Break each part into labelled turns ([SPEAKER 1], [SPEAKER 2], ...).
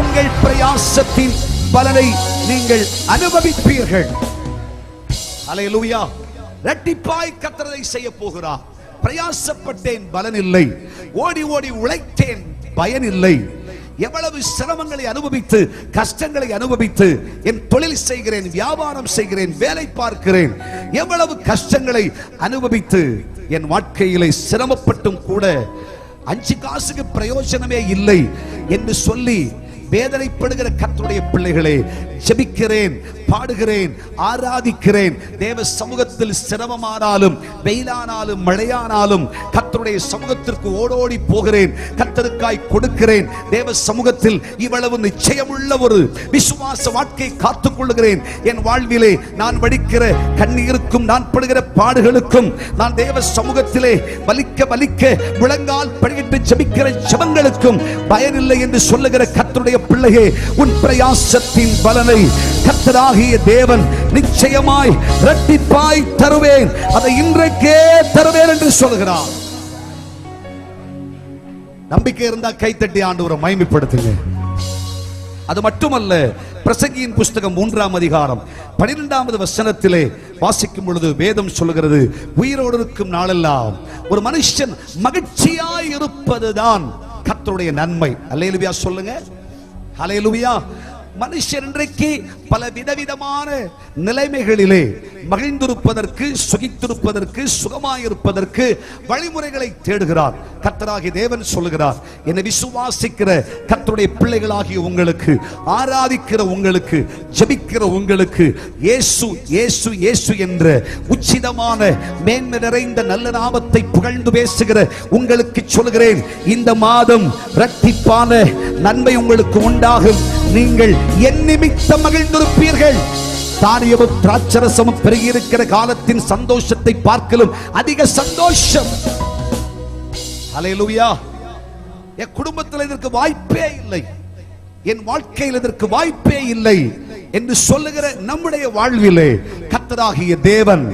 [SPEAKER 1] உங்கள் பிரயாசத்தின் பலனை நீங்கள் அனுபவிப்பீர்கள். அல்லேலூயா. இரட்டிப்பாய் கர்த்தர் செய்ய போகிறார். பிரயாசப்பட்டேன், பலன் இல்லை. ஓடி ஓடி உழைத்தேன், பயன் இல்லை. எவ்வளவு சிரமங்களை அனுபவித்து, கஷ்டங்களை அனுபவித்து என் தொழில் செய்கிறேன், வியாபாரம் செய்கிறேன், வேலை பார்க்கிறேன். எவ்வளவு கஷ்டங்களை அனுபவித்து என் வாழ்க்கையிலே சிரமப்பட்டும் கூட 5 காசுக்கு பிரயோஜனமே இல்லை என்று சொல்லி வேதனைப்படுகிற கர்த்தருடைய பிள்ளைகளே, ஜெபிக்கிறேன், பாடுகிறேன், ஆராதிக்கிறேன். தேவ சமூகத்தில் சிரமமானாலும், வெயிலானாலும், மழையானாலும் கர்த்தருடைய சமூகத்திற்கு ஓடோடி போகிறேன். கர்த்தருக்காய் கொடுக்கிறேன். தேவ சமூகத்தில் இவ்வளவு நிச்சயமுள்ள ஒரு விசுவாச வாழ்க்கை காத்துக் கொள்கிறேன். என் வாழ்விலே நான் வடிக்கிற கண்ணீருக்கும், நான் படுகிற பாடுகளுக்கும், நான் தேவ சமூகத்திலே வலிக்க வலிக்க முழங்கால் படியிட்டு ஜெபிக்கிற ஜெபங்களுக்கும் பயனில்லை என்று சொல்லுகிற கர்த்தருடைய பிள்ளையே, உன் பிரயாசத்தின் பலனை கர்த்தராகிய தேவன் நிச்சயமாய் இரட்டிப்பாய் தருவேன், அதை இன்றைக்கே தருவேன் என்று சொல்கிறார். நம்பிக்கை இருந்தா கைத்தட்டி ஆண்டவரை மகிமைப்படுத்துங்க. அது மட்டுமல்ல, பிரசங்கியின் புஸ்தகம் 3ஆம் அதிகாரம் 12வது வசனத்திலே வாசிக்கும் பொழுது வேதம் சொல்லுகிறது, உயிரோடு இருக்கும் நாளெல்லாம் ஒரு மனுஷன் மகிழ்ச்சியாய் இருப்பதுதான் கர்த்தருடைய நன்மை. அல்லேலூயா சொல்லுங்க. அல்லேலூயா. மனுஷன் இன்றைக்கு பல விதவிதமான நிலைமைகளிலே மகிழ்ந்திருப்பதற்கு, சுகித்திருப்பதற்கு, சுகமாயிருப்பதற்கு வழிமுறைகளை தேடுகிறார். கர்த்தராகிய தேவன் சொல்லுகிறார், என்னை விசுவாசிக்கிற கர்த்தருடைய பிள்ளைகளாகிய உங்களுக்கு, ஆராதிக்கிற உங்களுக்கு, ஜெபிக்கிற உங்களுக்கு, இயேசு இயேசு இயேசு என்ற உச்சிதமான மேன்மை நிறைந்த நல்ல நாமத்தை புகழ்ந்து பேசுகிற உங்களுக்கு சொல்கிறேன், இந்த மாதம் இரட்டிப்பான நன்மை உங்களுக்கு உண்டாகும். நீங்கள் என் நிமித்தம் மகிழ்ந்திருப்பீர்கள். தானியமும் திராட்சரசமும் பெருகியிருக்கிற காலத்தின் சந்தோஷத்தை பார்க்கலும் அதிக சந்தோஷம். அல்லேலூயா. என் குடும்பத்தில் இதற்கு வாய்ப்பே இல்லை, என் வாழ்க்கையில் இதற்கு வாய்ப்பே இல்லை என்று சொல்லுகிற நம்முடைய வாழ்விலே கர்த்தராகிய தேவன்,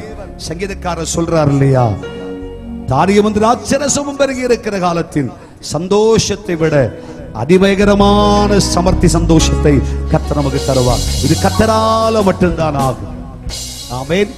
[SPEAKER 1] சங்கீதக்காரர் சொல்றார் இல்லையா, தானியமும் திராட்சரசமும் பெருகியிருக்கிற காலத்தின் சந்தோஷத்தை விட அதிபயங்கரமான சமர்த்தி சந்தோஷத்தை கர்த்தர் நமக்கு தருவார். இது கர்த்தரால மட்டும்தான் ஆகும். ஆமென்.